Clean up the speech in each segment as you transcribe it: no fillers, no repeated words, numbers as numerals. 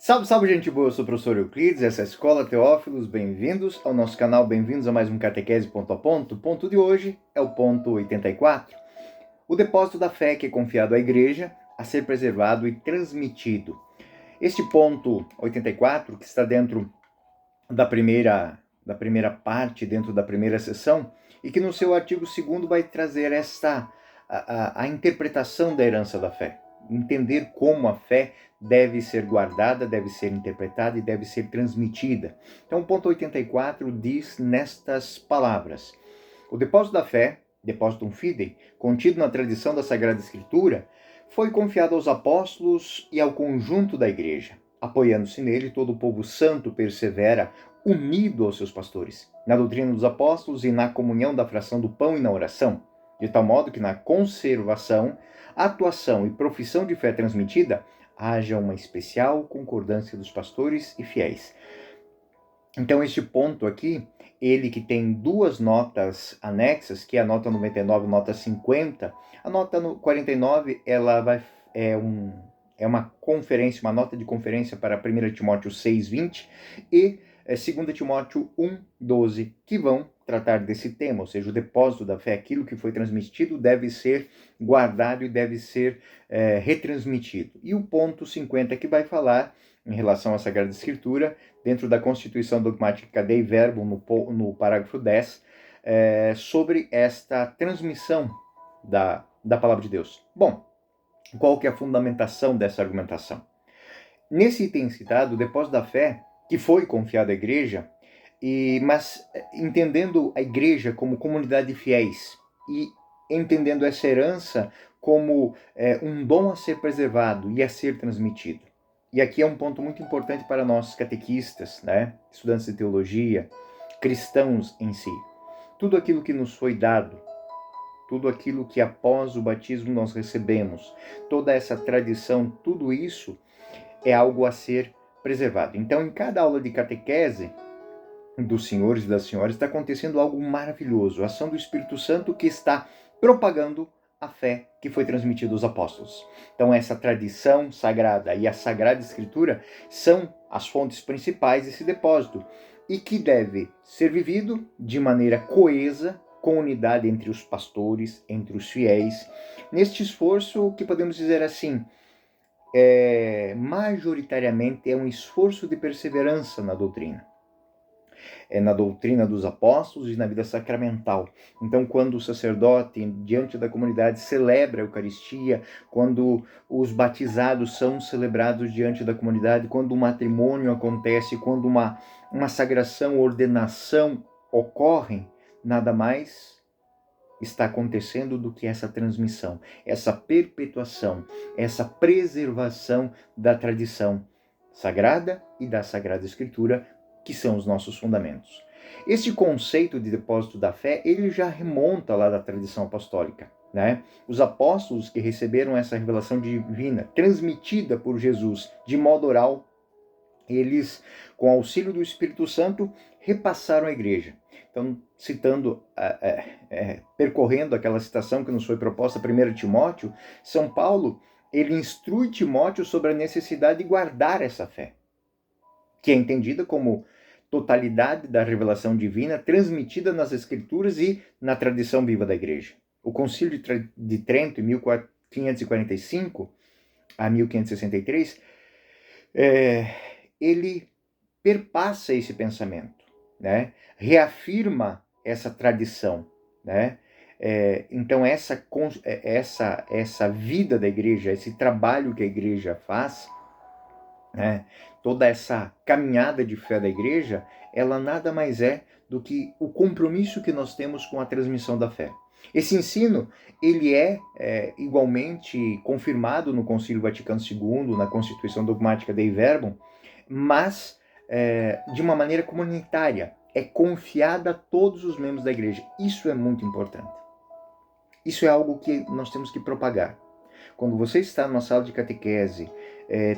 Salve, salve, gente boa! Eu sou o professor Euclides, essa é a Escola Teófilos. Bem-vindos ao nosso canal, bem-vindos a mais um Catequese Ponto a Ponto. O ponto de hoje é o ponto 84. O depósito da fé que é confiado à Igreja a ser preservado e transmitido. Este ponto 84, que está dentro da primeira parte, dentro da primeira sessão, e que no seu artigo 2º vai trazer a interpretação da herança da fé. Entender como a fé deve ser guardada, deve ser interpretada e deve ser transmitida. Então, o ponto 84 diz nestas palavras: o depósito da fé, depositum fidei, contido na tradição da Sagrada Escritura, foi confiado aos apóstolos e ao conjunto da Igreja. Apoiando-se nele, todo o povo santo persevera unido aos seus pastores, na doutrina dos apóstolos e na comunhão da fração do pão e na oração, de tal modo que na conservação, atuação e profissão de fé transmitida haja uma especial concordância dos pastores e fiéis. Então, este ponto aqui, ele que tem duas notas anexas, que é a nota 99 e a nota 50. A nota 49, ela é uma conferência, uma nota de conferência para 1 Timóteo 6:20 e 2 Timóteo 1:12, que vão tratar desse tema, ou seja, o depósito da fé, aquilo que foi transmitido deve ser guardado e deve ser retransmitido. E o ponto 50 que vai falar em relação à Sagrada Escritura, dentro da Constituição Dogmática Dei Verbum, no parágrafo 10, sobre esta transmissão da Palavra de Deus. Bom, qual que é a fundamentação dessa argumentação? Nesse item citado, o depósito da fé, que foi confiado à Igreja, mas entendendo a Igreja como comunidade de fiéis e entendendo essa herança como um dom a ser preservado e a ser transmitido. E aqui é um ponto muito importante para nós catequistas, né? Estudantes de teologia, cristãos em si. Tudo aquilo que nos foi dado, tudo aquilo que após o batismo nós recebemos, toda essa tradição, tudo isso é algo a ser preservado. Então, em cada aula de catequese dos senhores e das senhoras, está acontecendo algo maravilhoso, a ação do Espírito Santo que está propagando a fé que foi transmitida aos apóstolos. Então, essa tradição sagrada e a Sagrada Escritura são as fontes principais desse depósito e que deve ser vivido de maneira coesa, com unidade entre os pastores, entre os fiéis, neste esforço que podemos dizer assim, majoritariamente é um esforço de perseverança na doutrina. Na doutrina dos apóstolos e na vida sacramental. Então, quando o sacerdote, diante da comunidade, celebra a Eucaristia, quando os batizados são celebrados diante da comunidade, quando o matrimônio acontece, quando uma sagração, ordenação ocorrem, nada mais está acontecendo do que essa transmissão, essa perpetuação, essa preservação da tradição sagrada e da Sagrada Escritura, que são os nossos fundamentos. Este conceito de depósito da fé, ele já remonta lá da tradição apostólica, né? Os apóstolos que receberam essa revelação divina, transmitida por Jesus de modo oral, eles, com auxílio do Espírito Santo, repassaram à igreja. Então, citando, percorrendo aquela citação que nos foi proposta, 1 Timóteo, São Paulo, ele instrui Timóteo sobre a necessidade de guardar essa fé, que é entendida como totalidade da revelação divina transmitida nas Escrituras e na tradição viva da Igreja. O Concílio de Trento, em 1545 a 1563, ele perpassa esse pensamento, né? Reafirma essa tradição, né? Então, essa vida da Igreja, esse trabalho que a Igreja faz, né? Toda essa caminhada de fé da Igreja, ela nada mais é do que o compromisso que nós temos com a transmissão da fé. Esse ensino, ele é igualmente confirmado no Concílio Vaticano II, na Constituição Dogmática Dei Verbum, mas de uma maneira comunitária, é confiada a todos os membros da Igreja. Isso é muito importante. Isso é algo que nós temos que propagar. Quando você está numa sala de catequese,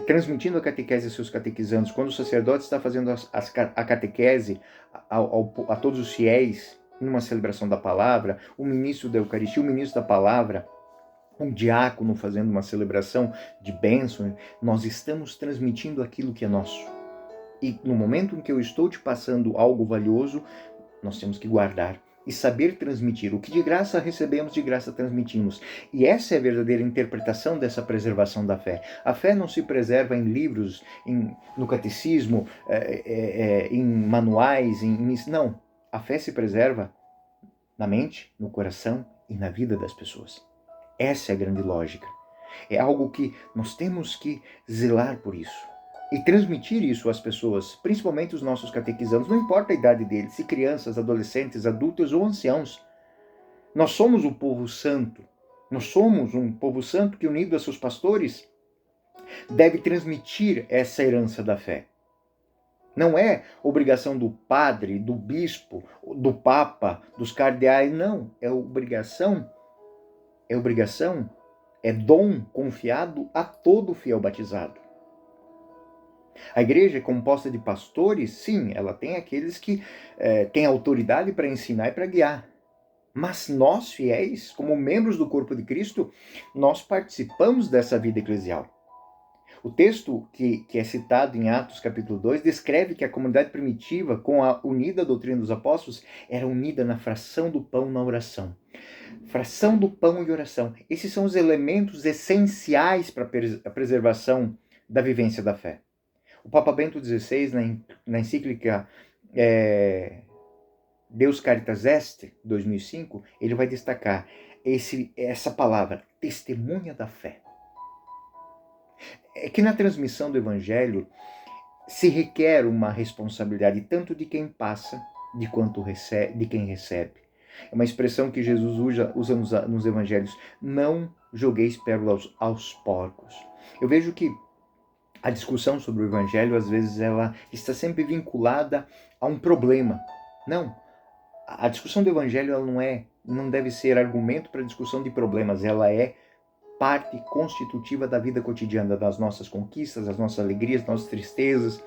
transmitindo a catequese a seus catequizandos, quando o sacerdote está fazendo a catequese a todos os fiéis, numa celebração da palavra, o ministro da Eucaristia, o ministro da palavra, um diácono fazendo uma celebração de bênção, nós estamos transmitindo aquilo que é nosso. E no momento em que eu estou te passando algo valioso, nós temos que guardar e saber transmitir. O que de graça recebemos, de graça transmitimos. E essa é a verdadeira interpretação dessa preservação da fé. A fé não se preserva em livros, no catecismo, em manuais, não. A fé se preserva na mente, no coração e na vida das pessoas. Essa é a grande lógica. É algo que nós temos que zelar por isso. E transmitir isso às pessoas, principalmente os nossos catequizandos, não importa a idade deles, se crianças, adolescentes, adultos ou anciãos. Nós somos o povo santo. Nós somos um povo santo que, unido a seus pastores, deve transmitir essa herança da fé. Não é obrigação do padre, do bispo, do papa, dos cardeais, não. É dom confiado a todo fiel batizado. A igreja é composta de pastores, sim, ela tem aqueles que têm autoridade para ensinar e para guiar. Mas nós, fiéis, como membros do corpo de Cristo, nós participamos dessa vida eclesial. O texto que é citado em Atos capítulo 2 descreve que a comunidade primitiva, com a unida doutrina dos apóstolos, era unida na fração do pão na oração. Fração do pão e oração. Esses são os elementos essenciais para a preservação da vivência da fé. O Papa Bento XVI, na encíclica Deus Caritas Est, 2005, ele vai destacar essa palavra, testemunha da fé. É que na transmissão do Evangelho se requer uma responsabilidade tanto de quem passa, de quem recebe. É uma expressão que Jesus usa nos Evangelhos. Não jogueis pérolas aos porcos. Eu vejo que a discussão sobre o Evangelho, às vezes, ela está sempre vinculada a um problema. Não. A discussão do Evangelho ela não deve ser argumento para discussão de problemas. Ela é parte constitutiva da vida cotidiana, das nossas conquistas, das nossas alegrias, das nossas tristezas.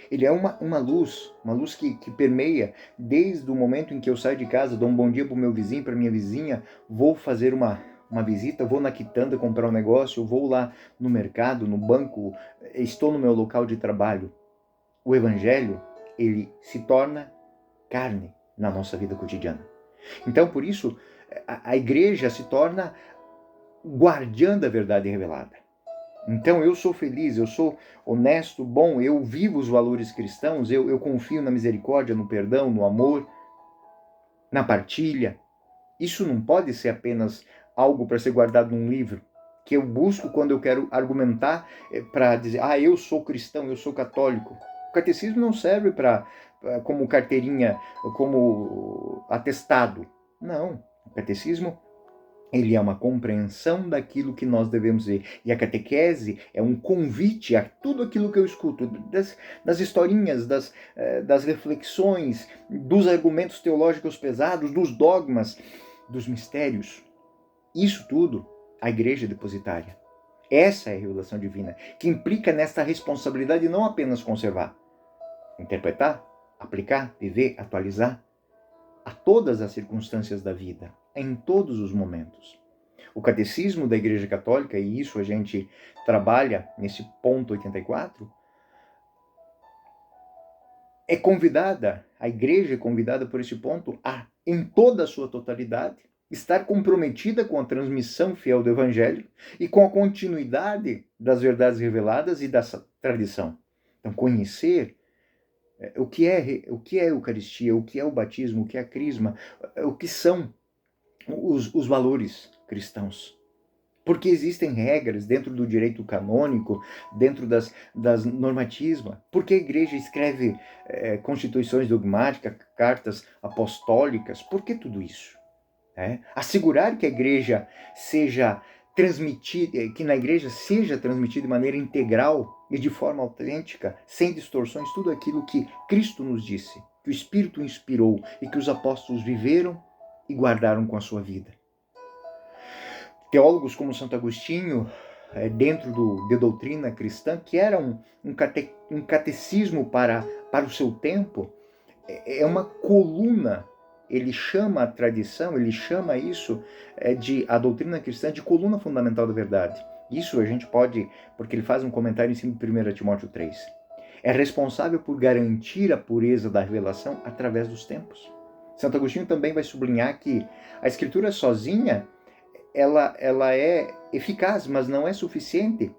Ele é uma luz que permeia desde o momento em que eu saio de casa, dou um bom dia para o meu vizinho, para minha vizinha, vou fazer uma visita, vou na quitanda comprar um negócio, vou lá no mercado, no banco, estou no meu local de trabalho. O Evangelho, ele se torna carne na nossa vida cotidiana. Então, por isso, a igreja se torna guardiã da verdade revelada. Então, eu sou feliz, eu sou honesto, bom, eu vivo os valores cristãos, eu confio na misericórdia, no perdão, no amor, na partilha. Isso não pode ser apenas algo para ser guardado num livro, que eu busco quando eu quero argumentar para dizer, eu sou cristão, eu sou católico. O catecismo não serve como carteirinha, como atestado. Não, o catecismo ele é uma compreensão daquilo que nós devemos ver. E a catequese é um convite a tudo aquilo que eu escuto, das historinhas, das reflexões, dos argumentos teológicos pesados, dos dogmas, dos mistérios. Isso tudo, a igreja é depositária. Essa é a revelação divina, que implica nessa responsabilidade de não apenas conservar, interpretar, aplicar, viver, atualizar a todas as circunstâncias da vida, em todos os momentos. O catecismo da Igreja Católica, e isso a gente trabalha nesse ponto 84, a Igreja é convidada por esse ponto a, em toda a sua totalidade, estar comprometida com a transmissão fiel do Evangelho e com a continuidade das verdades reveladas e dessa tradição. Então, conhecer o que é a Eucaristia, o que é o batismo, o que é a crisma, o que são os valores cristãos. Porque existem regras dentro do direito canônico, dentro das normativas. Porque a igreja escreve constituições dogmáticas, cartas apostólicas. Por que tudo isso? Assegurar que a igreja seja transmitida, que na igreja seja transmitida de maneira integral e de forma autêntica, sem distorções, tudo aquilo que Cristo nos disse, que o Espírito inspirou e que os apóstolos viveram e guardaram com a sua vida. Teólogos como Santo Agostinho, dentro de doutrina cristã, que era um catecismo para o seu tempo, é uma coluna ele chama a tradição, ele chama isso de a doutrina cristã de coluna fundamental da verdade. Isso a gente pode, porque ele faz um comentário em cima de 1 Timóteo 3. É responsável por garantir a pureza da revelação através dos tempos. Santo Agostinho também vai sublinhar que a Escritura sozinha, ela é eficaz, mas não é suficiente.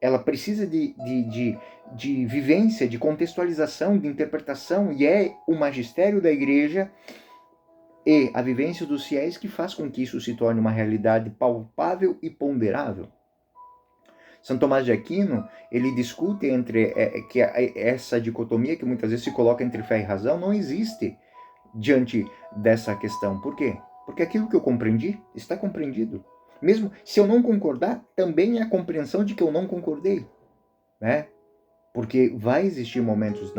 Ela precisa de vivência, de contextualização, de interpretação, e é o magistério da Igreja e a vivência dos fiéis que faz com que isso se torne uma realidade palpável e ponderável. São Tomás de Aquino, ele discute entre que essa dicotomia que muitas vezes se coloca entre fé e razão não existe diante dessa questão. Por quê? Porque aquilo que eu compreendi está compreendido. Mesmo se eu não concordar, também é a compreensão de que eu não concordei, né? Porque vai existir momentos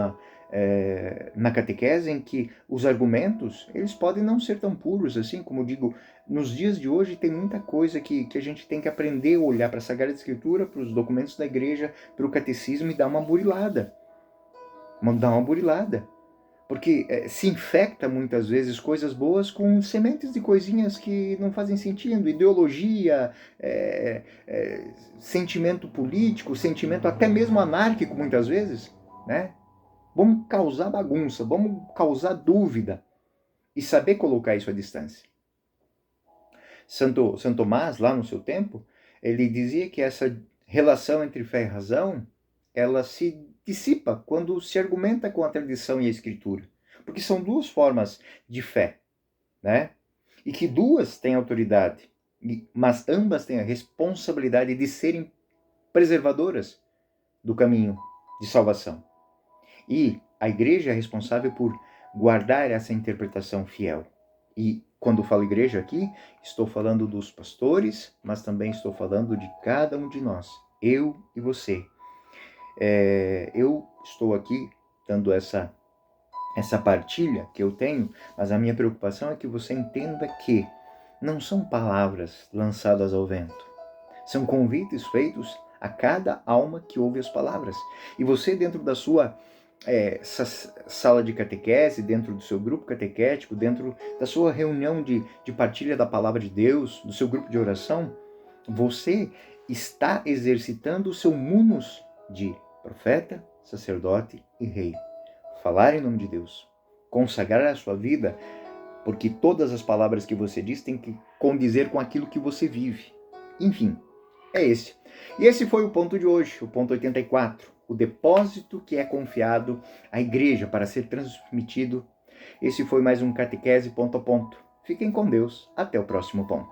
na catequese em que os argumentos, eles podem não ser tão puros assim, como eu digo, nos dias de hoje tem muita coisa que a gente tem que aprender a olhar para a Sagrada Escritura, para os documentos da igreja, para o catecismo e dar uma burilada. Porque se infecta muitas vezes coisas boas com sementes de coisinhas que não fazem sentido, ideologia, sentimento político, sentimento até mesmo anárquico muitas vezes, né? Vamos causar bagunça, vamos causar dúvida e saber colocar isso à distância. Santo Tomás, lá no seu tempo, ele dizia que essa relação entre fé e razão, ela se dissipa quando se argumenta com a tradição e a escritura. Porque são duas formas de fé, né? E que duas têm autoridade, mas ambas têm a responsabilidade de serem preservadoras do caminho de salvação. E a igreja é responsável por guardar essa interpretação fiel. E quando falo igreja aqui, estou falando dos pastores, mas também estou falando de cada um de nós, eu e você. Eu estou aqui dando essa partilha que eu tenho, mas a minha preocupação é que você entenda que não são palavras lançadas ao vento, são convites feitos a cada alma que ouve as palavras. E você, dentro da sua sala de catequese, dentro do seu grupo catequético, dentro da sua reunião de partilha da palavra de Deus, do seu grupo de oração, você está exercitando o seu munus de profeta, sacerdote e rei. Falar em nome de Deus, consagrar a sua vida, porque todas as palavras que você diz têm que condizer com aquilo que você vive. Enfim, é esse. E esse foi o ponto de hoje, o ponto 84. O depósito que é confiado à igreja para ser transmitido. Esse foi mais um Catequese ponto a ponto. Fiquem com Deus. Até o próximo ponto.